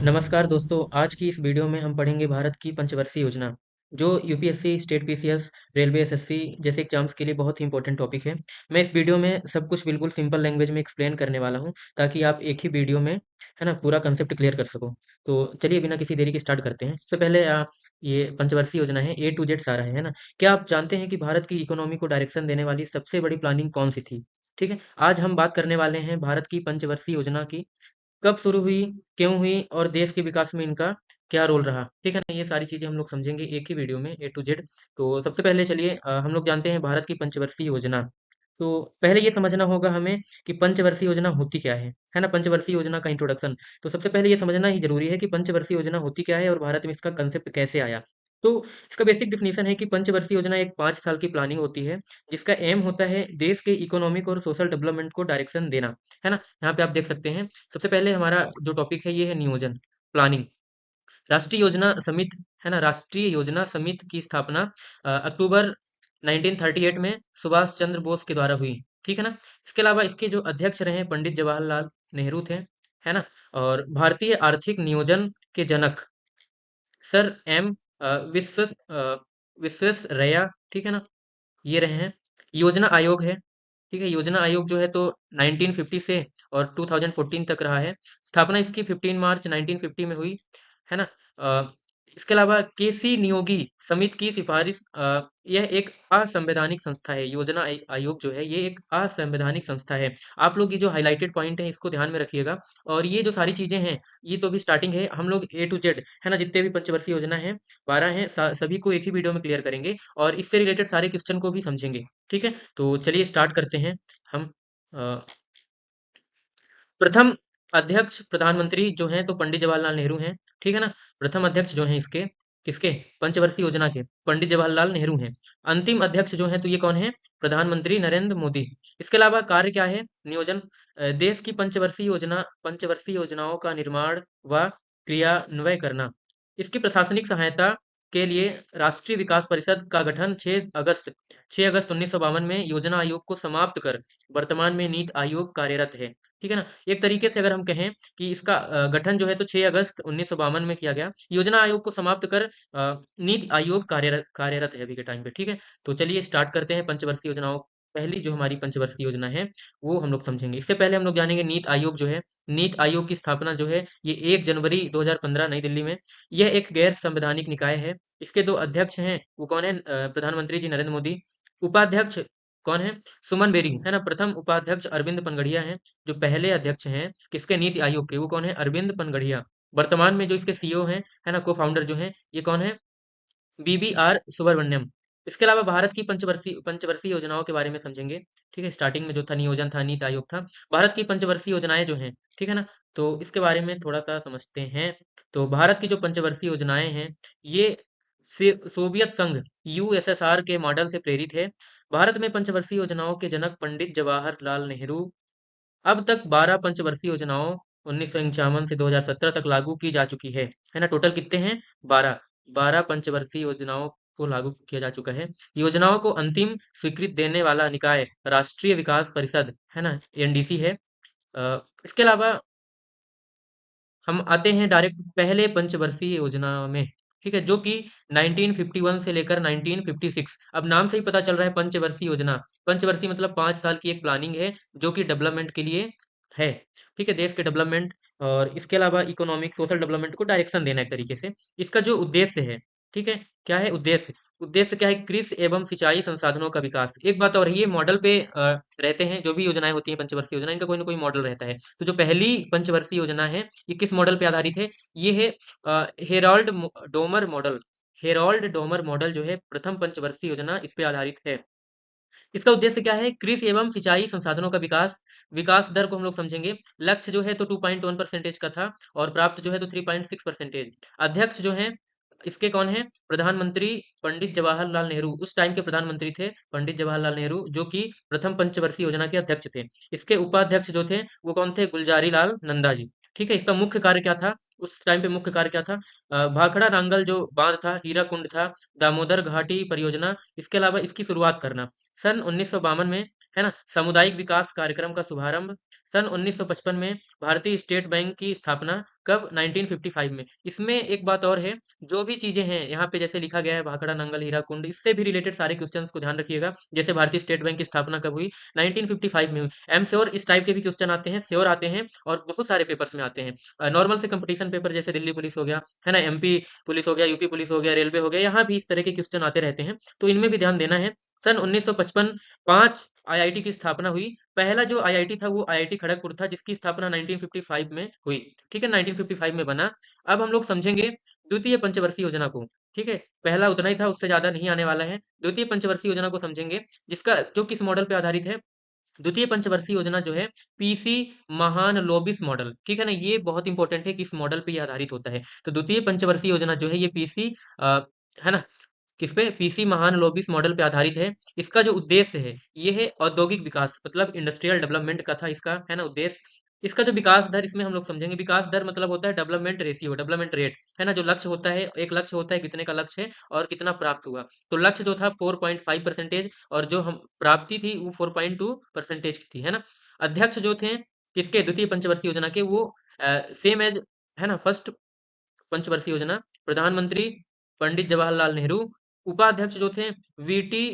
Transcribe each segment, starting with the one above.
नमस्कार दोस्तों, आज की इस वीडियो में हम पढ़ेंगे भारत की पंचवर्षीय योजना, जो UPSC, state PCS, railway SSC जैसे एग्जाम्स के लिए बहुत ही इंपॉर्टेंट टॉपिक है। मैं इस वीडियो में सब कुछ बिल्कुल सिंपल लैंग्वेज में एक्सप्लेन करने वाला हूँ, ताकि आप एक ही वीडियो में, है ना, पूरा कंसेप्ट क्लियर कर सको। तो चलिए बिना किसी देरी के स्टार्ट करते हैं। सबसे पहले ये पंचवर्षीय योजना है, ए टू जेड सारा है ना? क्या आप जानते हैं कि भारत की इकोनॉमी को डायरेक्शन देने वाली सबसे बड़ी प्लानिंग कौन सी थी? ठीक है, आज हम बात करने वाले हैं भारत की पंचवर्षीय योजना की, कब शुरू हुई, क्यों हुई और देश के विकास में इनका क्या रोल रहा, ठीक है ना? ये सारी चीज़ें हम लोग समझेंगे एक ही वीडियो में ए टू जेड। तो सबसे पहले चलिए हम लोग जानते हैं भारत की पंचवर्षीय योजना। तो पहले ये समझना होगा हमें कि पंचवर्षीय योजना होती क्या है ना? पंचवर्षीय योजना का इंट्रोडक्शन। तो सबसे पहले ये समझना ही ज़रूरी है कि पंचवर्षीय योजना होती क्या है और भारत में इसका कंसेप्ट कैसे आया। तो इसका बेसिक डेफिनिशन है कि पंचवर्षीय योजना एक 5 साल की प्लानिंग होती है, जिसका एम होता है देश के इकोनॉमिक और सोशल डेवलपमेंट को डायरेक्शन देना, है ना? यहाँ पे आप देख सकते हैं, सबसे पहले हमारा जो टॉपिक है ये है नियोजन, प्लानिंग। राष्ट्रीय योजना समिति, है ना? राष्ट्रीय योजना समिति की स्थापना अक्टूबर 1938 में सुभाष चंद्र बोस के द्वारा हुई, ठीक है ना? इसके अलावा इसके जो अध्यक्ष रहे पंडित जवाहरलाल नेहरू थे, है ना? और भारतीय आर्थिक नियोजन के जनक सर एम विश्वेश्वरैया, ठीक है ना? ये रहे हैं। योजना आयोग है, ठीक है? योजना आयोग जो है तो 1950 से और 2014 तक रहा है। स्थापना इसकी 15 मार्च 1950 में हुई, है ना? इसके अलावा केसी नियोगी समिति की सिफारिश, यह एक असंवैधानिक संस्था है। योजना आयोग जो है ये एक असंवैधानिक संस्था है। आप लोग ये जो हाइलाइटेड पॉइंट है इसको ध्यान में रखिएगा। और ये जो सारी चीजें हैं ये तो अभी स्टार्टिंग है, हम लोग ए टू जेड, है ना, जितने भी पंचवर्षीय योजना है 12 हैं, सभी को एक ही वीडियो में क्लियर करेंगे और इससे रिलेटेड सारे क्वेश्चन को भी समझेंगे, ठीक है? तो चलिए स्टार्ट करते हैं हम। अ, प्रथम अध्यक्ष प्रधानमंत्री जो हैं तो पंडित जवाहरलाल नेहरू हैं, ठीक है ना? प्रथम अध्यक्ष जो हैं इसके, किसके? पंचवर्षीय योजना के, पंडित जवाहरलाल नेहरू हैं। अंतिम अध्यक्ष जो हैं तो ये कौन है? प्रधानमंत्री नरेंद्र मोदी। इसके अलावा कार्य क्या है? नियोजन, देश की पंचवर्षीय योजनाओं का निर्माण व क्रियान्वयन करना। इसकी प्रशासनिक सहायता के लिए राष्ट्रीय विकास परिषद का गठन 6 अगस्त 1952 में योजना आयोग को समाप्त कर वर्तमान में नीति आयोग कार्यरत है, ठीक है ना? एक तरीके से अगर हम कहें कि इसका गठन जो है तो 6 अगस्त 1952 में किया गया। योजना आयोग को समाप्त कर नीति आयोग कार्यरत है अभी के टाइम पे, ठीक है? तो चलिए स्टार्ट करते हैं पंचवर्षीय योजनाओं। पहली जो हमारी पंचवर्षीय योजना है वो हम लोग समझेंगे। इससे पहले हम लोग जानेंगे नीति आयोग जो है। नीति आयोग की स्थापना जो है ये 1 जनवरी 2015 नई दिल्ली में। यह एक गैर संवैधानिक निकाय है। इसके 2 अध्यक्ष हैं, वो कौन है? प्रधानमंत्री जी नरेंद्र मोदी। उपाध्यक्ष कौन है? सुमन बेरी, है ना? प्रथम उपाध्यक्ष अरविंद पनगड़िया हैं। जो पहले अध्यक्ष हैं किसके? नीति आयोग के, वो कौन है? अरविंद पनगड़िया। वर्तमान में जो इसके सीईओ हैं, है ना, को फाउंडर जो हैं, ये कौन है? बीबी आर सुब्रमण्यम। इसके अलावा भारत की पंचवर्षीय योजनाओं के बारे में समझेंगे, ठीक है? स्टार्टिंग में जो था नियोजन था, नीति आयोग था। भारत की पंचवर्षीय योजनाएं जो हैं, ठीक है ना, तो इसके बारे में थोड़ा सा समझते हैं। तो भारत की जो पंचवर्षीय योजनाएं हैं ये सोवियत संघ यूएसएसआर के मॉडल से प्रेरित है। भारत में पंचवर्षीय योजनाओं के जनक पंडित जवाहरलाल नेहरू। अब तक 12 पंचवर्षीय योजनाओं 1951 से 2017 तक लागू की जा चुकी है ना? टोटल कितने हैं? 12। 12 पंचवर्षीय योजनाओं को लागू किया जा चुका है। योजनाओं को अंतिम स्वीकृति देने वाला निकाय राष्ट्रीय विकास परिषद, है ना, एनडीसी है। इसके अलावा हम आते हैं डायरेक्ट पहले पंचवर्षीय योजना में, ठीक है, जो कि 1951 से लेकर 1956। अब नाम से ही पता चल रहा है पंचवर्षीय योजना। पंचवर्षीय मतलब 5 साल की एक प्लानिंग है जो कि डेवलपमेंट के लिए है, ठीक है, देश के डेवलपमेंट और इसके अलावा इकोनॉमिक सोशल डेवलपमेंट को डायरेक्शन देना एक तरीके से। इसका जो उद्देश्य है, ठीक है, क्या है उद्देश्य? उद्देश्य क्या है? कृषि एवं सिंचाई संसाधनों का विकास। एक बात और, ये मॉडल पे रहते हैं, जो भी योजनाएं होती हैं पंचवर्षीय योजना, इनका कोई ना कोई मॉडल रहता है। तो जो पहली पंचवर्षीय योजना है ये किस मॉडल पे आधारित है? ये है Harold Domar model. Harold Domar model जो है प्रथम पंचवर्षीय योजना, इस पे आधारित है। इसका उद्देश्य क्या है? कृषि एवं सिंचाई संसाधनों का विकास। विकास दर को हम लोग समझेंगे। लक्ष्य जो है तो 2.1% का था और प्राप्त जो है तो 3.6%। अध्यक्ष जो है इसके कौन है? प्रधानमंत्री पंडित जवाहरलाल नेहरू। उस टाइम के प्रधानमंत्री थे पंडित जवाहरलाल नेहरू, जो कि प्रथम पंचवर्षीय योजना के अध्यक्ष थे। इसके उपाध्यक्ष जो थे वो कौन थे? गुलजारी लाल नंदा जी, ठीक है। इसका मुख्य कार्य क्या था? उस टाइम पे मुख्य कार्य क्या था? भाखड़ा नांगल जो बांध था, हीराकुंड था, दामोदर घाटी परियोजना, इसके अलावा इसकी शुरुआत करना। सन 1952 में, है ना, सामुदायिक विकास कार्यक्रम का शुभारंभ। सन 1955 में भारतीय स्टेट बैंक की स्थापना। कब? 1955 में। इसमें एक बात और है, जो भी चीजें हैं यहाँ पे जैसे लिखा गया है भाखड़ा नंगल हीरा कुंड, इससे भी रिलेटेड सारे क्वेश्चंस को ध्यान रखिएगा। जैसे भारतीय स्टेट बैंक की स्थापना कब हुई? 1955 में हुई। एम श्योर इस टाइप के भी क्वेश्चन आते हैं, श्योर आते हैं और बहुत सारे पेपर्स में आते हैं। नॉर्मल से कंपटीशन पेपर जैसे दिल्ली पुलिस हो गया, है ना, एमपी पुलिस हो गया, यूपी पुलिस हो गया, रेलवे हो गया, यहाँ भी इस तरह के क्वेश्चन आते रहते हैं, तो इनमें भी ध्यान देना है। सन 1955 5 आईआईटी की स्थापना हुई। पहला जो आईआईटी था वो आईआईटी खड़गपुर था, जिसकी स्थापना 1955 में हुई। ठीक है, 1955 में बना। अब हम लोग समझेंगे द्वितीय पंचवर्षीय योजना को। ठीक है, पहला उतना ही था, उससे ज्यादा नहीं आने वाला है। द्वितीय पंचवर्षीय योजना को समझेंगे, जिसका जो किस मॉडल पे आधारित है? द्वितीय पंचवर्षीय योजना जो है पीसी महानलोबिस मॉडल, ठीक है ना, ये बहुत इंपॉर्टेंट है, किस मॉडल पे ये आधारित होता है। तो द्वितीय पंचवर्षीय योजना जो है ये पीसी है ना, किस पे? पीसी महानलोबिस मॉडल पे आधारित है। इसका जो उद्देश्य है ये है औद्योगिक विकास, मतलब इंडस्ट्रियल डेवलपमेंट का था इसका, है ना, उद्देश्य। इसका जो विकास दर, इसमें हम लोग समझेंगे विकास दर मतलब होता है डेवलपमेंट रेशियो, डेवलपमेंट रेट, है ना, जो लक्ष्य होता है, एक लक्ष्य होता है कितने का लक्ष्य है और कितना प्राप्त हुआ। तो लक्ष्य जो था 4.5% और जो हम प्राप्ति थी वो 4.2% की थी, है ना। अध्यक्ष जो थे किसके? द्वितीय पंचवर्षीय योजना के, वो सेम एज, है ना, फर्स्ट पंचवर्षीय योजना, प्रधानमंत्री पंडित जवाहरलाल नेहरू। उपाध्यक्ष जो थे वीटी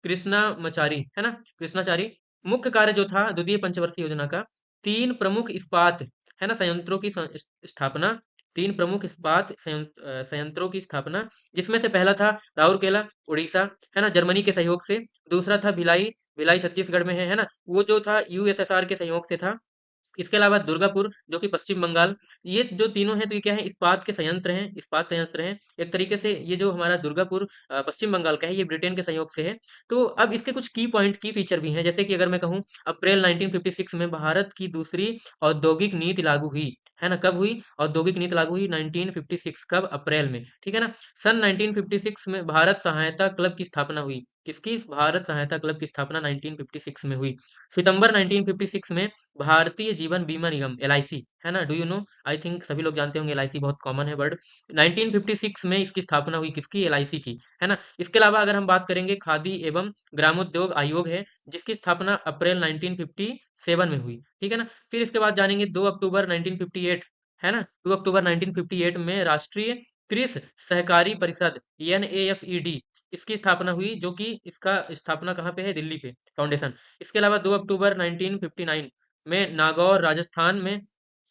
कृष्णामचारी, है ना, कृष्णाचारी। मुख्य कार्य जो था द्वितीय पंचवर्षीय योजना का, 3 प्रमुख इस्पात, है ना, संयंत्रों की स्थापना, 3 प्रमुख इस्पात संयंत्रों की स्थापना, जिसमें से पहला था राउरकेला उड़ीसा, है ना, जर्मनी के सहयोग से। दूसरा था भिलाई, भिलाई छत्तीसगढ़ में है ना, वो जो था यूएसएसआर के सहयोग से था। इसके अलावा दुर्गापुर जो कि पश्चिम बंगाल। ये जो तीनों हैं तो ये क्या है? इस्पात के संयंत्र हैं, इस्पात संयंत्र हैं एक तरीके से। ये जो हमारा दुर्गापुर पश्चिम बंगाल का है, ये ब्रिटेन के सहयोग से है। तो अब इसके कुछ की पॉइंट, की फीचर भी हैं, जैसे कि अगर मैं कहूँ अप्रैल 1956 में भारत की दूसरी औद्योगिक नीति लागू हुई, है ना। कब हुई औद्योगिक नीति लागू हुई? 1956। कब? अप्रैल में, ठीक है ना। सन 1956 में भारत सहायता क्लब की स्थापना हुई। किसकी? भारत सहायता क्लब की स्थापना 1956 में हुई। सितंबर 1956 में भारतीय जीवन बीमा निगम एलआईसी, है ना, do you know? I think सभी लोग जानते होंगे, एलआईसी बहुत कॉमन है वर्ड। 1956 में इसकी स्थापना हुई, किसकी? एलआईसी की, है ना। इसके अलावा अगर हम बात करेंगे खादी एवं ग्रामोद्योग आयोग है, जिसकी स्थापना अप्रैल 1957 में हुई, ठीक है ना। फिर इसके बाद जानेंगे 2 अक्टूबर 1958, है ना, 2 अक्टूबर 1958 में राष्ट्रीय कृषि सहकारी परिषद एनएफईडी, इसकी स्थापना हुई, जो कि इसका स्थापना कहाँ पे है? दिल्ली पे, फाउंडेशन। इसके अलावा 2 अक्टूबर 1959 में नागौर राजस्थान में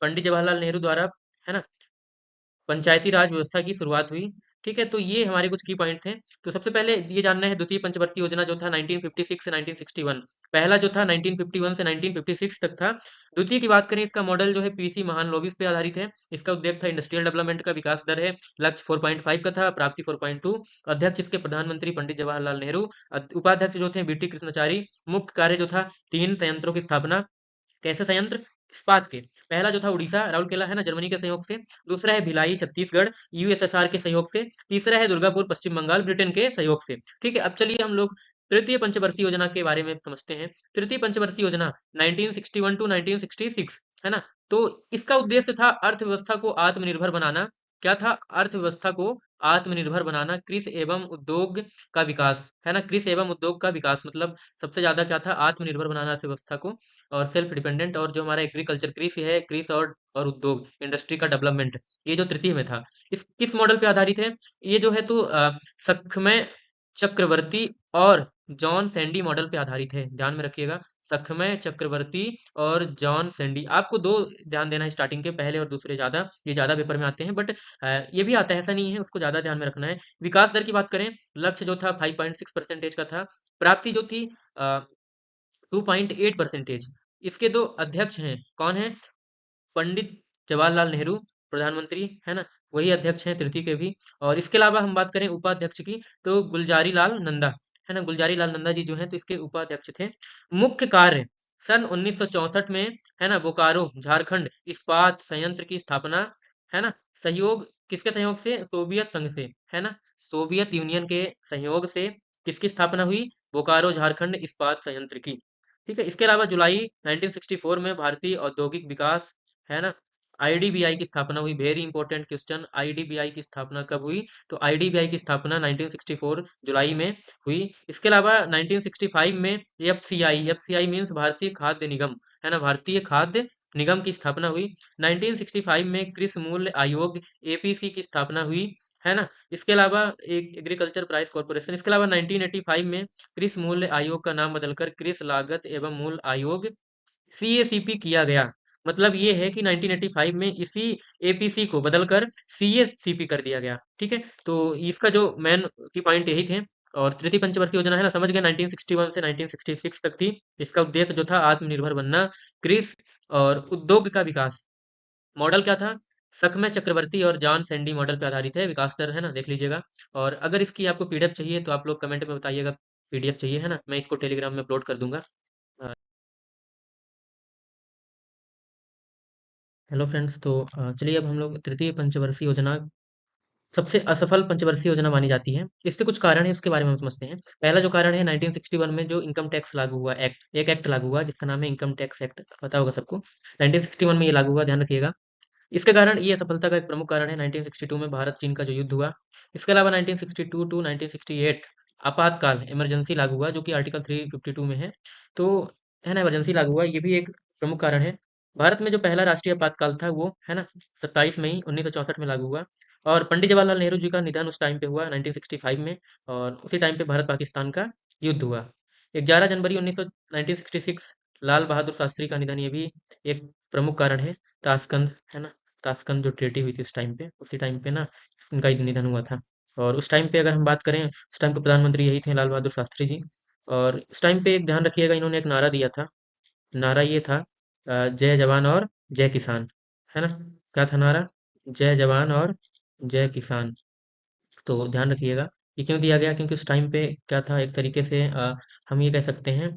पंडित जवाहरलाल नेहरू द्वारा, है ना, पंचायती राज व्यवस्था की शुरुआत हुई। ठीक है, तो ये हमारे कुछ की पॉइंट थे। तो सबसे पहले ये जानना है द्वितीय पंचवर्षीय योजना जो था 1956 से 1961, पहला जो था 1951 से 1956 तक था। द्वितीय की बात करें, इसका मॉडल जो है पीसी महालनोबिस पे आधारित है। इसका उद्देश्य था इंडस्ट्रियल डेवलपमेंट का, विकास दर है, लक्ष्य 4.5 का था, प्राप्ति 4.2। अध्यक्ष इसके प्रधानमंत्री पंडित जवाहरलाल नेहरू। उपाध्यक्ष जो थे बीटी कृष्णाचारी। मुख्य कार्य जो था 3 संयंत्रों की स्थापना। कैसे संयंत्र? इस्पात के। पहला जो था उड़ीसा राउरकेला, है ना, जर्मनी के सहयोग से। दूसरा है भिलाई छत्तीसगढ़ यूएसएसआर के सहयोग से। तीसरा है दुर्गापुर पश्चिम बंगाल ब्रिटेन के सहयोग से। ठीक है, अब चलिए हम लोग तृतीय पंचवर्षीय योजना के बारे में समझते हैं। तृतीय पंचवर्षीय योजना 1961 टू 1966, है ना। तो इसका उद्देश्य था अर्थव्यवस्था को आत्मनिर्भर बनाना। क्या था? अर्थव्यवस्था को आत्मनिर्भर बनाना, कृषि एवं उद्योग का विकास, है ना, कृषि एवं उद्योग का विकास मतलब सबसे ज्यादा क्या था? आत्मनिर्भर बनाना अर्थव्यवस्था को, और सेल्फ डिपेंडेंट, और जो हमारा एग्रीकल्चर कृषि है, कृषि और उद्योग इंडस्ट्री का डेवलपमेंट, ये जो तृतीय में था। इस किस मॉडल पे आधारित है? ये जो है तो सखमय चक्रवर्ती और जॉन सैंडी मॉडल पे आधारित है, ध्यान में रखिएगा। सखमय चक्रवर्ती और जॉन सैंडी। आपको दो ध्यान देना है स्टार्टिंग के, पहले और दूसरे ज्यादा, ये ज्यादा पेपर में आते हैं, बट ये भी आता है, ऐसा नहीं है, उसको ज्यादा ध्यान में रखना है। विकास दर की बात करें, लक्ष्य जो था 5.6% का था। प्राप्ति जो थी 2.8%। इसके दो अध्यक्ष हैं, कौन है? पंडित जवाहरलाल नेहरू प्रधानमंत्री, है ना, वही अध्यक्ष हैं तृतीय के भी। और इसके अलावा हम बात करें उपाध्यक्ष की, तो गुलजारी लाल नंदा, है ना, गुलजारी लाल नंदा जी जो हैं तो इसके उपाध्यक्ष थे। मुख्य कार्य सन 1964 में, है ना, बोकारो झारखंड इस्पात संयंत्र की स्थापना, है ना। सहयोग किसके सहयोग से? सोवियत संघ से, है ना, सोवियत यूनियन के सहयोग से किसकी स्थापना हुई? बोकारो झारखंड इस्पात संयंत्र की। ठीक है, इसके अलावा जुलाई 1964 में भारतीय औद्योगिक विकास, है ना, आईडीबीआई की स्थापना हुई। वेरी इंपॉर्टेंट क्वेश्चन, आईडीबीआई की स्थापना कब हुई? तो आईडीबीआई की स्थापना 1964 जुलाई में हुई। इसके अलावा 1965 में एफसीआई, एफसीआई मींस भारतीय खाद्य निगम, है ना, भारतीय खाद्य निगम की स्थापना हुई। 1965 में कृषि मूल्य आयोग एपीसी की स्थापना हुई, है ना। इसके अलावा एक एग्रीकल्चर प्राइस कॉर्पोरेशन, इसके अलावा 1985 में कृषि मूल्य आयोग का नाम बदलकर कृषि लागत एवं मूल्य आयोग सीएसीपी किया गया। मतलब ये है कि 1985 में इसी एपीसी को बदलकर सीएसीपी कर दिया गया। ठीक है, तो इसका जो मेन की पॉइंट यही थे। और तृतीय पंचवर्षीय योजना है ना, समझ गए, 1961 से 1966 तक थी। इसका उद्देश्य जो था आत्मनिर्भर बनना, कृषि और उद्योग का विकास। मॉडल क्या था? सकमय चक्रवर्ती और जॉन सैंडी मॉडल पे आधारित है, विकास दर, है ना, देख लीजिएगा। और अगर इसकी आपको पीडीएफ चाहिए तो आप लोग कमेंट में बताइएगा, पीडीएफ चाहिए, है ना, मैं इसको टेलीग्राम में अपलोड कर दूंगा। हेलो फ्रेंड्स, तो चलिए अब हम लोग तृतीय पंचवर्षीय योजना सबसे असफल पंचवर्षीय योजना मानी जाती है। इसके कुछ कारण है, उसके बारे में हम समझते हैं। पहला जो कारण है, 1961 में जो इनकम टैक्स लागू हुआ, एक्ट, एक एक्ट लागू हुआ जिसका नाम है इनकम टैक्स एक्ट, पता होगा सबको। 1961 में ये लागू हुआ, ध्यान रखिएगा। इसके कारण, ये असफलता का एक प्रमुख कारण है, 1962 में भारत चीन का जो युद्ध हुआ। इसके अलावा 1962 टू 1968 आपातकाल, इमरजेंसी लागू हुआ, जो कि आर्टिकल 352 में है। तो, है ना, इमरजेंसी लागू हुआ, ये भी एक प्रमुख कारण है। भारत में जो पहला राष्ट्रीय आपातकाल था वो, है ना, 27 मई 1964 में लागू हुआ। और पंडित जवाहरलाल नेहरू जी का निधन उस टाइम पे हुआ, 1965 में। और उसी टाइम पे भारत पाकिस्तान का युद्ध हुआ। 11 जनवरी 1966 लाल बहादुर शास्त्री का निधन, ये भी एक प्रमुख कारण है। ताशकंद, है ना, ताशकंद जो ट्रेटी हुई थी उस टाइम पे, उसी टाइम पे ना इनका निधन हुआ था। और उस टाइम पे अगर हम बात करें, उस टाइम के प्रधानमंत्री यही थे, लाल बहादुर शास्त्री जी। और उस टाइम पे एक ध्यान रखिएगा, इन्होंने एक नारा दिया था। नारा ये था, जय जवान और जय किसान, है ना। क्या था नारा? जय जवान और जय किसान। तो ध्यान रखिएगा, ये क्यों दिया गया? क्योंकि उस टाइम पे क्या था, एक तरीके से हम ये कह सकते हैं,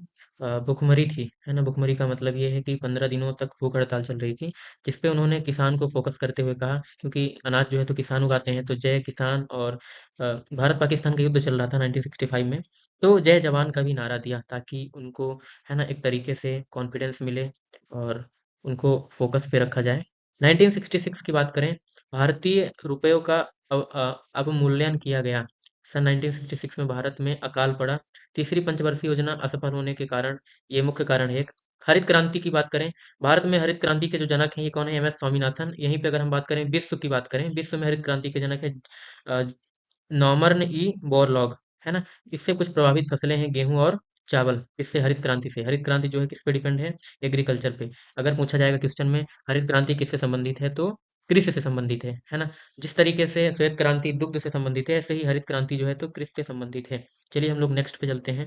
भुखमरी थी, है ना। भुखमरी का मतलब ये है कि 15 दिनों तक भूख हड़ताल चल रही थी, जिसपे उन्होंने किसान को फोकस करते हुए कहा, क्योंकि अनाज जो है तो किसान उगाते हैं, तो जय किसान। और भारत पाकिस्तान का युद्ध चल रहा था 1965 में, तो जय जवान का भी नारा दिया, ताकि उनको, है ना, एक तरीके से कॉन्फिडेंस मिले और उनको फोकस पे रखा जाए। 1966 की बात करें, भारतीय रुपयों का अवमूल्यन किया गया। सन 1966 में भारत में अकाल पड़ा। तीसरी पंचवर्षीय योजना असफल होने के कारण, ये मुख्य कारण है एक। हरित क्रांति की बात करें, भारत में हरित क्रांति के जो जनक हैं, ये कौन है? M S Swaminathan. यहीं पे अगर हम बात करें, विश्व की बात करें, विश्व में हरित क्रांति के जनक है नॉर्मन ई बोरलॉग, है ना। इससे कुछ प्रभावित फसलें हैं, गेहूं और चावल, इससे हरित क्रांति से। हरित क्रांति जो है किस पे डिपेंड है? एग्रीकल्चर पे। अगर पूछा जाएगा क्वेश्चन में, हरित क्रांति किससे संबंधित है, तो कृषि से संबंधित है ना। जिस तरीके से श्वेत क्रांति दुग्ध से संबंधित है, ऐसे ही हरित क्रांति जो है तो कृषि से संबंधित है। चलिए हम लोग नेक्स्ट पे चलते हैं।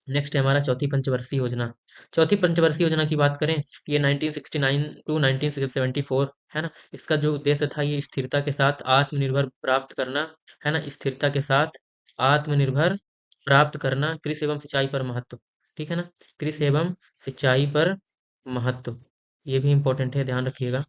नेक्स्ट है हमारा चौथी पंचवर्षीय योजना। चौथी पंचवर्षीय योजना की बात करें, ये 1969 टू 1974, है ना। इसका जो उद्देश्य था, ये स्थिरता के साथ आत्मनिर्भर प्राप्त करना, है ना, स्थिरता के साथ आत्मनिर्भर प्राप्त करना, कृषि एवं सिंचाई पर महत्व। ठीक है ना, कृषि एवं सिंचाई पर महत्व, ये भी इंपॉर्टेंट है, ध्यान रखिएगा।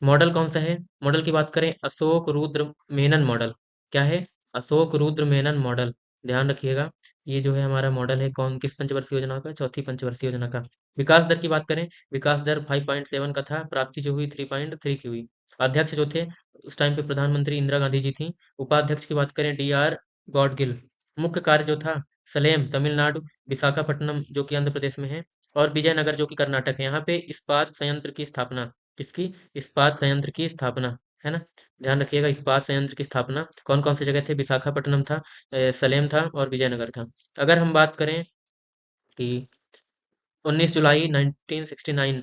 मॉडल कौन सा है? मॉडल की बात करें, अशोक रुद्र मेनन मॉडल। क्या है? अशोक रुद्र मेनन मॉडल, ध्यान रखिएगा। ये जो है हमारा मॉडल है, कौन, किस पंचवर्षीय योजना का? चौथी पंचवर्षीय योजना का। विकास दर की बात करें, विकास दर 5.7 का था, प्राप्ति जो हुई 3.3 की हुई। अध्यक्ष जो थे उस टाइम पे, प्रधानमंत्री इंदिरा गांधी जी थी। उपाध्यक्ष की बात करें, DR गॉडगिल। मुख्य कार्य जो था, सलेम तमिलनाडु, विशाखापट्टनम जो कि आंध्र प्रदेश में है, और विजयनगर जो कि कर्नाटक है। यहाँ पे इस्पात संयंत्र की स्थापना, किसकी? इस्पात संयंत्र की स्थापना, है ना। ध्यान रखिएगा, इस्पात संयंत्र की स्थापना कौन कौन सी जगह थे? विशाखापट्टनम था, सलेम था और विजयनगर था। अगर हम बात करें कि 19 जुलाई 1969,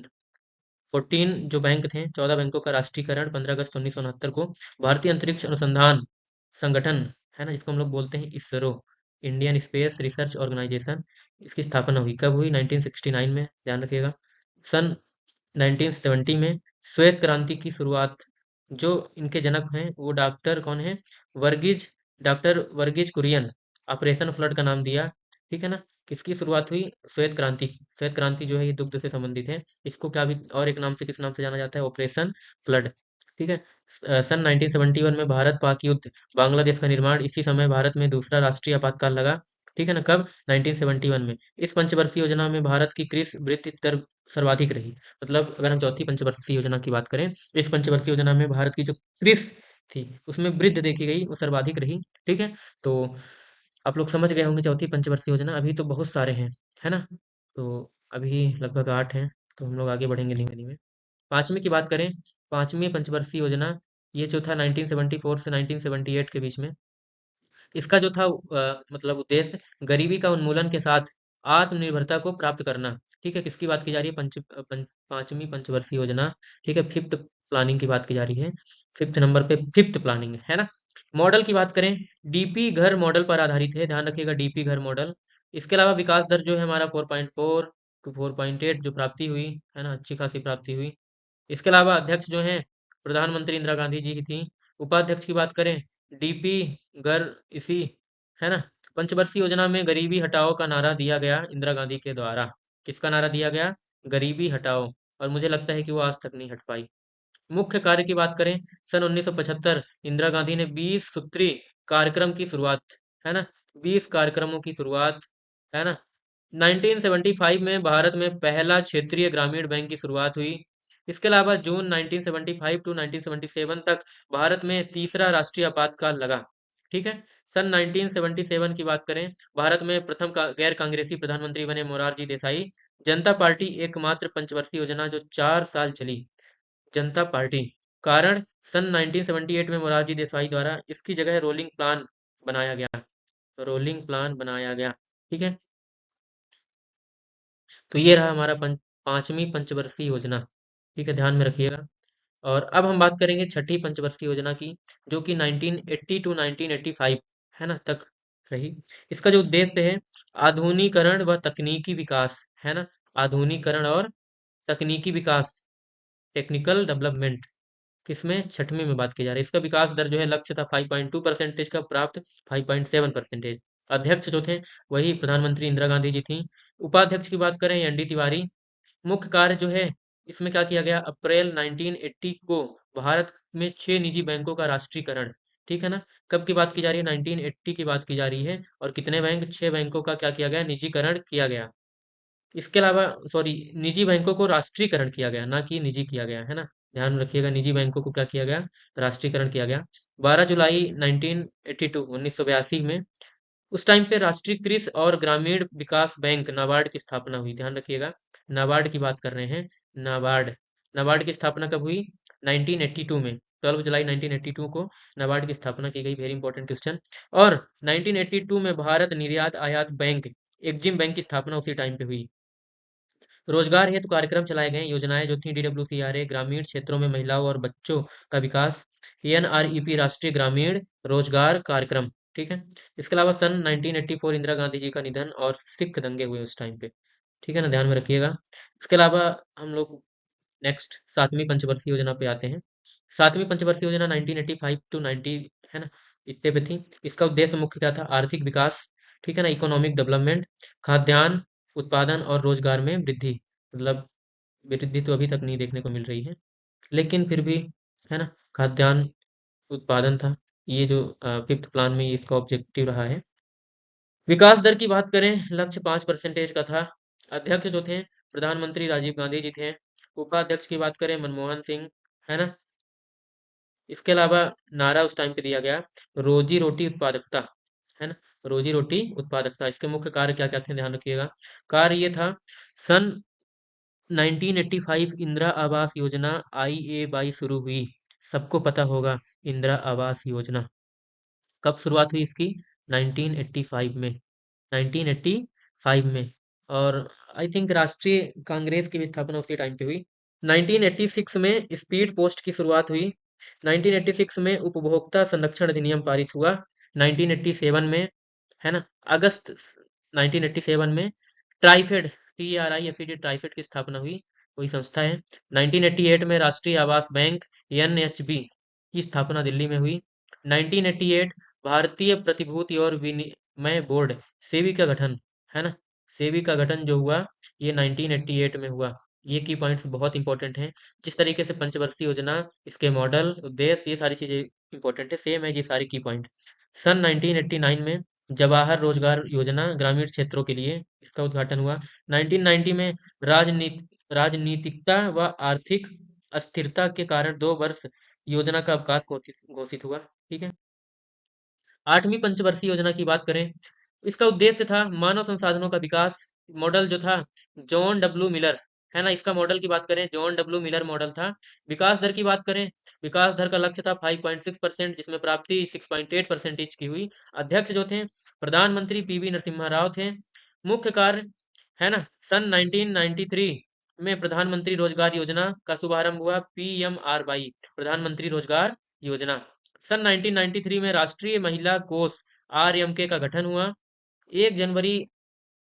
14 जो बैंक थे, 14 बैंकों का राष्ट्रीयकरण 15 अगस्त 1969 को, भारतीय अंतरिक्ष अनुसंधान संगठन, है ना, जिसको हम लोग बोलते हैं ISRO, Indian space research organisation, इसकी स्थापना हुई। कब हुई? 1969 में, ध्यान रखिएगा। सन 1970 में श्वेत क्रांति की शुरुआत, जो इनके जनक हैं वो डॉक्टर कौन है? Varghese, doctor Varghese Kurien. Operation flood का नाम दिया। ठीक है ना। किसकी शुरुआत हुई? श्वेत क्रांति की। श्वेत क्रांति जो है ये दुग्ध से संबंधित है। इसको क्या भी और एक नाम से, किस नाम से जाना जाता है? Operation flood. ठीक है। सन 1971 में भारत पाक युद्ध, बांग्लादेश का निर्माण। इसी समय भारत में दूसरा राष्ट्रीय आपातकाल लगा। ठीक है ना, कब? 1971 में। इस पंचवर्षीय योजना में भारत की कृषि वृद्धि दर सर्वाधिक रही। मतलब अगर हम चौथी पंचवर्षीय योजना की बात करें, इस पंचवर्षीय योजना में भारत की जो कृषि थी उसमें वृद्धि देखी गई, वो सर्वाधिक रही। ठीक है, तो आप लोग समझ गए होंगे चौथी पंचवर्षीय योजना। अभी तो बहुत सारे हैं, है ना। तो अभी लगभग 8 हैं। तो हम लोग आगे बढ़ेंगे धीमे धीमे। पांचवी की बात करें, पांचवी पंचवर्षीय योजना, ये जो था 1974 से 1978 के बीच में, इसका जो था मतलब उद्देश्य गरीबी का उन्मूलन के साथ आत्मनिर्भरता को प्राप्त करना। ठीक है, किसकी बात की जा रही है? पांचवी पंचवर्षीय योजना। ठीक है, फिफ्थ प्लानिंग की बात की जा रही है। फिफ्थ नंबर पे फिफ्थ प्लानिंग है ना। मॉडल की बात करें, डीपी घर मॉडल पर आधारित है, ध्यान रखिएगा, डीपी घर मॉडल। इसके अलावा विकास दर जो है हमारा 4.4 टू 4.8 जो प्राप्ति हुई है ना, अच्छी खासी प्राप्ति हुई। इसके अलावा अध्यक्ष जो हैं प्रधानमंत्री इंदिरा गांधी जी ही थी। उपाध्यक्ष की बात करें, डीपी गर इसी, है ना। पंचवर्षीय योजना में गरीबी हटाओ का नारा दिया गया इंदिरा गांधी के द्वारा। किसका नारा दिया गया? गरीबी हटाओ। और मुझे लगता है कि वो आज तक नहीं हट पाई। मुख्य कार्य की बात करें, सन 1975 इंदिरा गांधी ने 20 सूत्री कार्यक्रम की शुरुआत, है ना, 20 कार्यक्रमों की शुरुआत, है ना। 1975 में भारत में पहला क्षेत्रीय ग्रामीण बैंक की शुरुआत हुई। इसके अलावा जून 1975 टू 1977 तक भारत में तीसरा राष्ट्रीय आपातकाल लगा। ठीक है। सन 1977 की बात करें, भारत में प्रथम गैर कांग्रेसी प्रधानमंत्री बने मोरारजी देसाई। जनता पार्टी एकमात्र पंचवर्षीय योजना जो 4 साल चली, जनता पार्टी। कारण, सन 1978 में मोरारजी देसाई द्वारा इसकी जगह रोलिंग प्लान बनाया गया, रोलिंग प्लान बनाया गया। ठीक है, तो ये रहा हमारा पांचवी पंचवर्षीय योजना। ठीक है, ध्यान में रखिएगा। और अब हम बात करेंगे छठी पंचवर्षीय योजना की, जो कि 1980 टू 1985, है ना, तक रही। इसका जो उद्देश्य है आधुनिकीकरण व तकनीकी विकास, है ना, आधुनिकीकरण और तकनीकी विकास, टेक्निकल डेवलपमेंट। किसमें? छठवीं में बात की जा रही है। इसका विकास दर जो है लक्ष्य था 5.2% का, प्राप्त 5.7%। अध्यक्ष जो थे वही प्रधानमंत्री इंदिरा गांधी जी थी। उपाध्यक्ष की बात करें, एन डी तिवारी। मुख्य कार्य जो है इसमें क्या किया गया, अप्रैल 1980 को भारत में 6 निजी बैंकों का राष्ट्रीयकरण। ठीक है ना। कब की बात की जा रही है? 1980 की बात की जा रही है। और कितने बैंक? 6 बैंकों का क्या किया गया? निजीकरण किया गया। इसके अलावा, सॉरी, निजी बैंकों को राष्ट्रीयकरण किया गया, ना कि निजी किया गया, है ना। ध्यान रखिएगा, निजी बैंकों को क्या किया गया? राष्ट्रीयकरण किया गया। 12 जुलाई 1982 1982 में, उस टाइम पे राष्ट्रीय कृषि और ग्रामीण विकास बैंक नाबार्ड की स्थापना हुई। ध्यान रखिएगा, नाबार्ड की बात कर रहे हैं। नाबार्ड, नाबार्ड की स्थापना कब हुई? 1982 में, 12 जुलाई 1982 को नाबार्ड की स्थापना की गई। Very important question. और 1982 में भारत निर्यात आयात बैंक, एक्जिम बैंक की स्थापना उसी टाइम पे हुई। रोजगार हेतु कार्यक्रम चलाए गए, योजनाएं जो थी DWCRA, ग्रामीण क्षेत्रों में महिलाओं और बच्चों का विकास, NREP, राष्ट्रीय ग्रामीण रोजगार कार्यक्रम। ठीक है। इसके अलावा सन 1984 इंदिरा गांधी जी का निधन और सिख दंगे हुए उस टाइम पे। ठीक है ना, ध्यान में रखिएगा। इसके अलावा हम लोग नेक्स्ट सातवीं पंचवर्षीय योजना पे आते हैं। सातवीं पंचवर्षीय योजना 1985 टू 90, है ना, इतने पे थी। इसका उद्देश्य मुख्य क्या था? आर्थिक विकास, ठीक है ना, इकोनॉमिक डेवलपमेंट, खाद्यान्न उत्पादन और रोजगार में वृद्धि। मतलब वृद्धि तो अभी तक नहीं देखने को मिल रही है, लेकिन फिर भी, है ना, खाद्यान्न उत्पादन था। ये जो फिफ्थ प्लान में ये इसका ऑब्जेक्टिव रहा है। विकास दर की बात करें, लक्ष्य 5% का था। अध्यक्ष जो थे प्रधानमंत्री राजीव गांधी जी थे। उपाध्यक्ष की बात करें, मनमोहन सिंह, है ना। इसके अलावा नारा उस टाइम पे दिया गया, रोजी रोटी उत्पादकता, है ना, रोजी रोटी उत्पादकता। इसके मुख्य कार्य क्या क्या थे? ध्यान रखिएगा। कार्य ये था, सन 1985 इंदिरा आवास योजना IA शुरू हुई। सबको पता होगा इंदिरा आवास योजना कब शुरुआत हुई इसकी? 1985 में, 1985 में। और आई थिंक राष्ट्रीय कांग्रेस की भी स्थापना उसी टाइम पे हुई। 1986 में स्पीड पोस्ट की शुरुआत हुई। 1986 में उपभोक्ता संरक्षण अधिनियम पारित हुआ। 1987 में, है ना, अगस्त 1987 में ट्राइफेड, TRIFED, ट्राइफेड की स्थापना हुई, कोई संस्था है। 1988 में राष्ट्रीय आवास बैंक, NHB की स्थापना दिल्ली में हुई। 1988 भारतीय प्रतिभूति और विनिमय बोर्ड, सेबी का गठन, है ना, सेबी का गठन जो हुआ ये 1988 में हुआ। ये की पॉइंट्स बहुत इंपॉर्टेंट हैं। जिस तरीके से पंचवर्षीय योजना, इसके मॉडल, उद्देश्य, ये सारी चीजें इंपॉर्टेंट है, सेम है ये सारी की पॉइंट। सन 1989 में जवाहर रोजगार योजना ग्रामीण क्षेत्रों के लिए, इसका उद्घाटन हुआ। 1990 में राजनीतिकता व आर्थिक अस्थिरता के कारण 2 वर्ष योजना का अवकाश घोषित घोषित हुआ। ठीक है। आठवीं पंचवर्षीय योजना की बात करें, इसका उद्देश्य था मानव संसाधनों का विकास। मॉडल जो था, जॉन W मिलर, है ना। इसका मॉडल की बात करें, जॉन डब्ल्यू मिलर मॉडल था। विकास दर की बात करें, विकास दर का लक्ष्य था 5.6%, जिसमें प्राप्ति 6.8% की हुई। अध्यक्ष जो थे प्रधानमंत्री पीवी नरसिम्हा राव थे। मुख्य कार्य, है ना, सन 1993 में प्रधानमंत्री रोजगार योजना का शुभारंभ हुआ, PMRY, प्रधानमंत्री रोजगार योजना। सन 1993 में राष्ट्रीय महिला कोष RMK का गठन हुआ। 1 जनवरी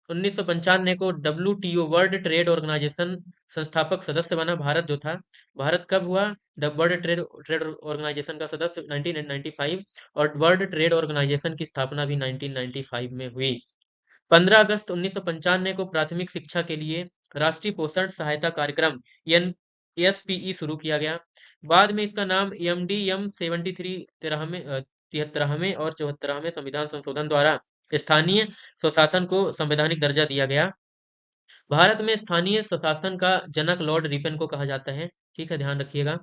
1995 को WTO, वर्ल्ड ट्रेड ऑर्गेनाइजेशन, संस्थापक सदस्य बना भारत जो था। भारत कब हुआ वर्ल्ड ट्रेड ट्रेड ऑर्गेनाइजेशन का सदस्य? 1995। और वर्ल्ड ट्रेड ऑर्गेनाइजेशन की स्थापना भी 1995 में हुई। 15 अगस्त 1995 को प्राथमिक शिक्षा के लिए राष्ट्रीय पोषण सहायता कार्यक्रम NSPE शुरू किया गया। बाद में इसका नाम MDM 73 73वें और 74वें संविधान संशोधन द्वारा स्थानीय स्वशासन को संवैधानिक दर्जा दिया गया। भारत में स्थानीय स्वशासन का जनक लॉर्ड रिपन को कहा जाता है। ठीक है, ध्यान रखिएगा।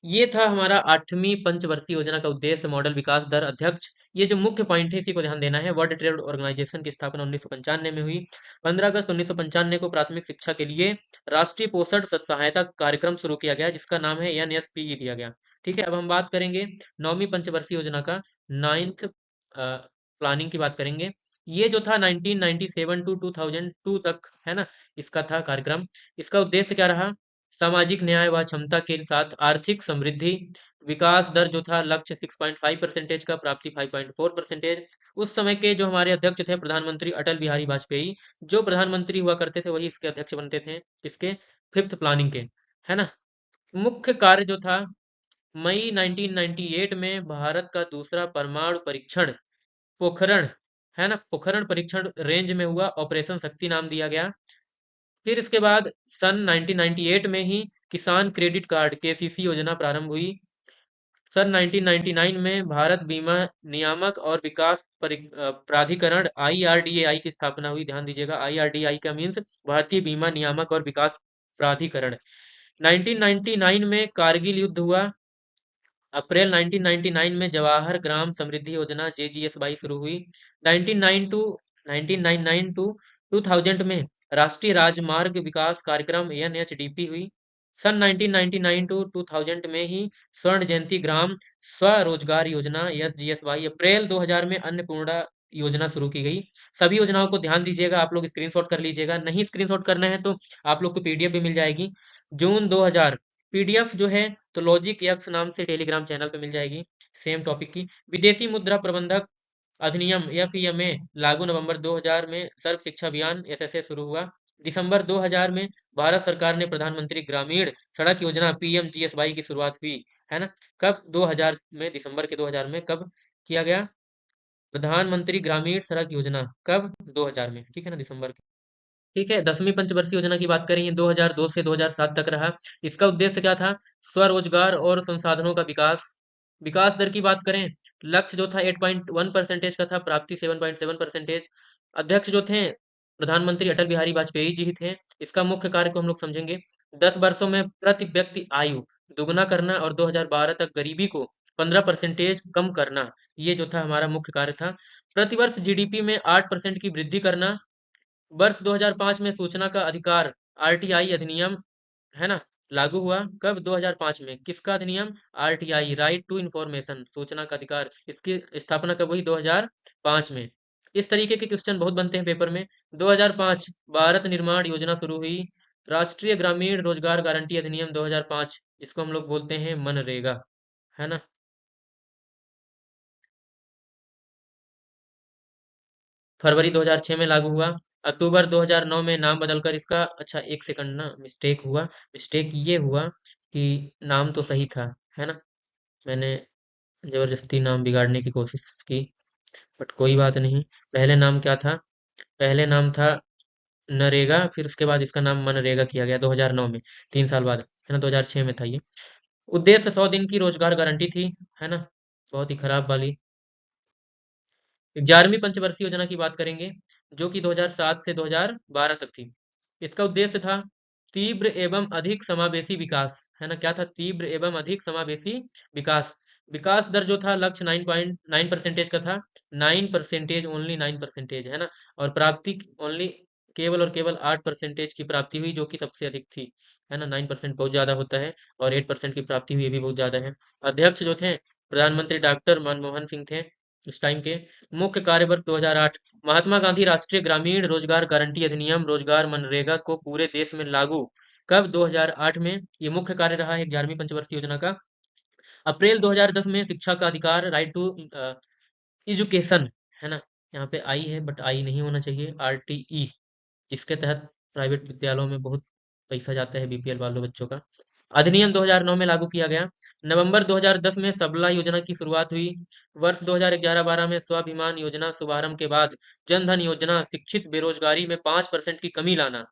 ये था हमारा 8वीं पंचवर्षीय योजना का उद्देश्य, मॉडल, विकास दर, अध्यक्ष। ये जो मुख्य पॉइंट है इसी को ध्यान देना है। वर्ल्ड ट्रेड ऑर्गेनाइजेशन की स्थापना 1995 में हुई। 15 अगस्त 1995 को प्राथमिक शिक्षा के लिए राष्ट्रीय पोषण सहायता कार्यक्रम शुरू किया गया, जिसका नाम है NSPE दिया गया। ठीक है, अब हम बात करेंगे 9वीं पंचवर्षीय योजना का, 9th प्लानिंग की बात करेंगे। ये जो था 1997 टू 2002 तक, है ना, इसका था कार्यक्रम। इसका उद्देश्य क्या रहा? सामाजिक न्याय व क्षमता के साथ आर्थिक समृद्धि। विकास दर जो था लक्ष्य 6.5% का, प्राप्ति 5.4%। उस समय के जो हमारे अध्यक्ष थे प्रधानमंत्री अटल बिहारी वाजपेयी, जो प्रधानमंत्री हुआ करते थे वही इसके अध्यक्ष बनते थे, इसके 5th प्लानिंग के, है ना। मुख्य कार्य जो था, मई 1998 में भारत का दूसरा परमाणु परीक्षण पोखरण, है ना, पोखरण परीक्षण रेंज में हुआ, ऑपरेशन शक्ति नाम दिया गया। फिर इसके बाद सन 1998 में ही किसान क्रेडिट कार्ड KCC योजना प्रारंभ हुई। सन 1999 में भारत बीमा नियामक और विकास प्राधिकरण IRDAI की स्थापना हुई। ध्यान दीजिएगा, IRDAI का मीन्स भारतीय बीमा नियामक और विकास प्राधिकरण। 1999 में कारगिल युद्ध हुआ। अप्रैल 1999 में जवाहर ग्राम समृद्धि योजना JGSY शुरू हुई। 1999 टू 2000 में राष्ट्रीय राजमार्ग विकास कार्यक्रम NHDP हुई। सन 1999 टू 2000 में ही स्वर्ण जयंती ग्राम स्वरोजगार योजना SGSY, अप्रैल 2000 में अन्नपूर्णा योजना शुरू की गई। सभी योजनाओं को ध्यान दीजिएगा, आप लोग स्क्रीनशॉट कर लीजिएगा। नहीं स्क्रीनशॉट करना है तो आप लोग को PDF भी मिल जाएगी। जून 2000 PDF जो है तो लॉजिक एक्स नाम से टेलीग्राम चैनल पे मिल जाएगी, सेम टॉपिक की। विदेशी मुद्रा प्रबंधक अधिनियम FEMA लागू नवंबर 2000 में। सर्व शिक्षा अभियान SSA शुरू हुआ। दिसंबर 2000 में भारत सरकार ने प्रधानमंत्री ग्रामीण सड़क योजना PMGSY की शुरुआत हुई, है ना। कब? 2000 में, दिसंबर के 2000 में कब किया गया? प्रधानमंत्री ग्रामीण सड़क योजना कब? 2000 में, ठीक है ना, दिसंबर। ठीक है, 10वीं पंचवर्षीय योजना की बात करें, ये 2002 से 2007 तक रहा। इसका उद्देश्य क्या था? स्वरोजगार और संसाधनों का विकास। विकास दर की बात करें, लक्ष्य जो था 8.1% का था, प्राप्ति 7.7%। अध्यक्ष जो थे प्रधानमंत्री अटल बिहारी वाजपेयी जी ही थे। इसका मुख्य कार्य को हम लोग समझेंगे। 10 वर्षों में प्रति व्यक्ति आयु दोगुना करना और 2012 तक गरीबी को 15% कम करना, ये जो था हमारा मुख्य कार्य था। प्रतिवर्ष GDP में 8% की वृद्धि करना। वर्ष 2005 में सूचना का अधिकार RTI अधिनियम, है ना, लागू हुआ। कब? 2005 में। किसका अधिनियम? RTI, राइट टू इंफॉर्मेशन, सूचना का अधिकार। इसकी स्थापना कब हुई? 2005 में। इस तरीके के क्वेश्चन बहुत बनते हैं पेपर में। 2005 भारत निर्माण योजना शुरू हुई। राष्ट्रीय ग्रामीण रोजगार गारंटी अधिनियम 2005, जिसको हम लोग बोलते हैं मनरेगा, है ना। फरवरी 2006 में लागू हुआ। अक्टूबर 2009 में नाम बदलकर इसका, अच्छा एक सेकंड ना, मिस्टेक हुआ। मिस्टेक ये हुआ कि नाम तो सही था, है ना, मैंने जबरदस्ती नाम बिगाड़ने की कोशिश की, बट कोई बात नहीं। पहले नाम क्या था? पहले नाम था नरेगा, फिर उसके बाद इसका नाम मनरेगा किया गया 2009 में, 3 साल बाद, है ना, 2006 में था ये। उद्देश्य 100 दिन की रोजगार गारंटी थी, है ना, बहुत ही खराब वाली। 11वीं पंचवर्षीय योजना की बात करेंगे, जो कि 2007 से 2012 तक थी। इसका उद्देश्य था तीव्र एवं अधिक समावेशी विकास, है ना। क्या था? तीव्र एवं अधिक समावेशी विकास। विकास दर जो था लक्ष्य 9.9% का था। 9%, ओनली 9%, है ना। और प्राप्ति ओनली केवल और केवल 8% की प्राप्ति हुई, जो कि सबसे अधिक थी, है ना। 9% बहुत ज़्यादा होता है, और 8% की प्राप्ति हुई, ये भी बहुत ज़्यादा है। अध्यक्ष जो थे, प्रधानमंत्री डॉक्टर मनमोहन सिंह थे उस टाइम के। मुख्य कार्यवर्ष 2008, महात्मा गांधी राष्ट्रीय ग्रामीण रोजगार गारंटी अधिनियम, रोजगार मनरेगा को पूरे देश में लागू कब? 2008 में। ये मुख्य कार्य रहा है 11वीं पंचवर्षीय योजना का। अप्रैल 2010 में शिक्षा का अधिकार, राइट टू एजुकेशन, है ना। यहाँ पे आई है, बट आई नहीं होना चाहिए, आरटीई, जिसके तहत प्राइवेट विद्यालयों में बहुत पैसा जाता है बीपीएल वालों बच्चों का। अधिनियम 2009 में लागू किया गया। नवंबर 2010 में सबला योजना की शुरुआत हुई। वर्ष 2011-12 में स्वाभिमान योजना शुभारंभ के बाद जन धन योजना, शिक्षित बेरोजगारी में 5% की कमी लाना,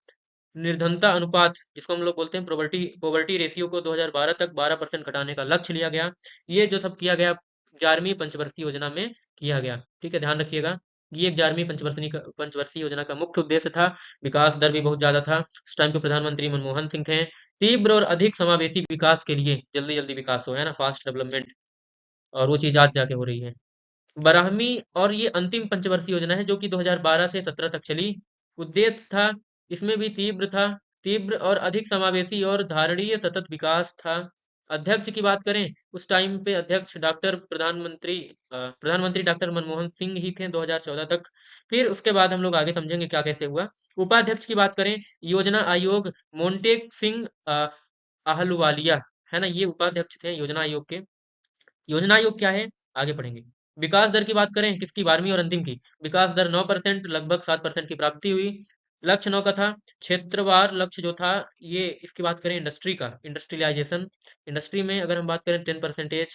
निर्धनता अनुपात जिसको हम लोग बोलते हैं पॉवर्टी पॉवर्टी रेशियो को 2012 तक 12% घटाने का लक्ष्य लिया गया। ये जो सब किया गया 11वीं पंचवर्षीय योजना में किया गया। ठीक है, ध्यान रखिएगा। ये 11वीं पंचवर्षीय योजना का मुख्य उद्देश्य था। विकास दर भी बहुत ज्यादा था। उस टाइम के प्रधानमंत्री मनमोहन सिंह थे। तीव्र और अधिक समावेशी विकास के लिए, जल्दी जल्दी विकास हो, है ना, फास्ट डेवलपमेंट, और वो चीज आज जाके हो रही है। 12वीं और ये अंतिम पंचवर्षीय योजना है, जो कि 2012 से 17 तक चली। उद्देश्य था, इसमें भी तीव्र था, तीव्र और अधिक समावेशी और धारणीय सतत विकास था। अध्यक्ष की बात करें, उस टाइम पे अध्यक्ष प्रधानमंत्री डॉक्टर मनमोहन सिंह ही थे 2014 तक। फिर उसके बाद हम लोग आगे समझेंगे क्या कैसे हुआ। उपाध्यक्ष की बात करें, योजना आयोग मोन्टेक सिंह आहलुवालिया, है ना, ये उपाध्यक्ष थे योजना आयोग के। योजना आयोग क्या है, आगे पढ़ेंगे। विकास दर की बात करें, किसकी? 12वीं और अंतिम की। विकास दर 9%, लगभग 7% की प्राप्ति हुई। लक्ष्य 9 का था। क्षेत्रवार लक्ष्य जो था, ये इसकी बात करें इंडस्ट्री का, इंडस्ट्रियलाइजेशन, इंडस्ट्री में अगर हम बात करें 10%।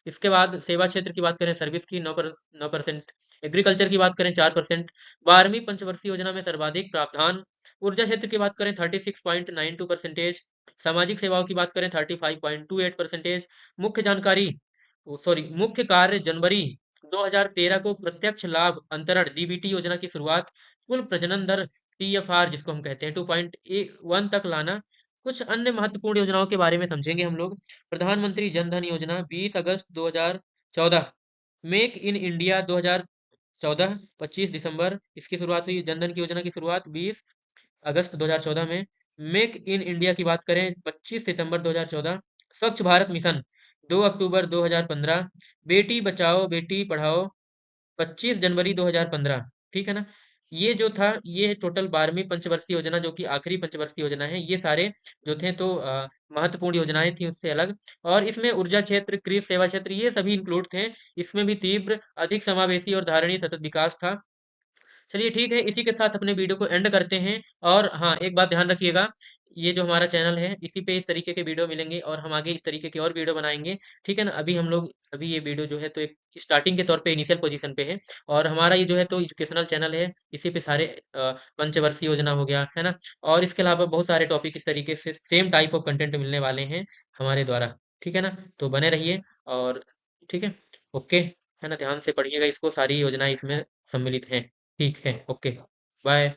इसके बाद सेवा क्षेत्र की बात करें, सर्विस की 9%। एग्रीकल्चर की बात करें 4%। 12वीं पंचवर्षीय योजना में सर्वाधिक प्रावधान। ऊर्जा क्षेत्र की बात करें 36.92%। सामाजिक सेवाओं की बात करें 35.28%। मुख्य जानकारी, सॉरी, मुख्य कार्य, जनवरी 2013 को प्रत्यक्ष लाभ अंतरण डीबीटी योजना की शुरुआत। कुल प्रजनन दर टीएफआर जिसको हम कहते हैं 2.1 तक लाना। कुछ अन्य महत्वपूर्ण योजनाओं के बारे में समझेंगे हम लोग। प्रधानमंत्री जन धन योजना 20 अगस्त 2014। मेक इन इंडिया 2014, 25 दिसंबर इसकी शुरुआत हुई। जन धन की योजना की शुरुआत 20 अगस्त 2014 में। मेक इन इंडिया की बात करें 25 सितंबर 2014। स्वच्छ भारत मिशन 2 अक्टूबर 2015। बेटी बचाओ बेटी पढ़ाओ 25 जनवरी 2015। ठीक है ना। ये जो था, ये टोटल 12वीं पंचवर्षीय योजना, जो कि आखिरी पंचवर्षीय योजना है। ये सारे जो थे तो महत्वपूर्ण योजनाएं थी उससे अलग। और इसमें ऊर्जा क्षेत्र, कृषि सेवा क्षेत्र, ये सभी इंक्लूड थे। इसमें भी तीव्र, अधिक समावेशी और धारणीय सतत विकास था। चलिए ठीक है, इसी के साथ अपने वीडियो को एंड करते हैं। और हाँ, एक बात ध्यान रखिएगा, ये जो हमारा चैनल है, इसी पे इस तरीके के वीडियो मिलेंगे, और हम आगे इस तरीके के और वीडियो बनाएंगे। ठीक है ना। अभी हम लोग, अभी ये वीडियो जो है तो एक स्टार्टिंग के तौर पे इनिशियल पोजीशन पे है। और हमारा ये जो है तो एजुकेशनल चैनल है, इसी पे सारे पंचवर्षीय योजना हो गया, है ना, और इसके अलावा बहुत सारे टॉपिक इस तरीके से सेम टाइप ऑफ कंटेंट मिलने वाले हैं हमारे द्वारा। ठीक है ना, तो बने रहिए। और ठीक है, ओके, है ना, ध्यान से पढ़िएगा इसको, सारी योजनाएं इसमें सम्मिलित हैं। ठीक है, ओके, बाय।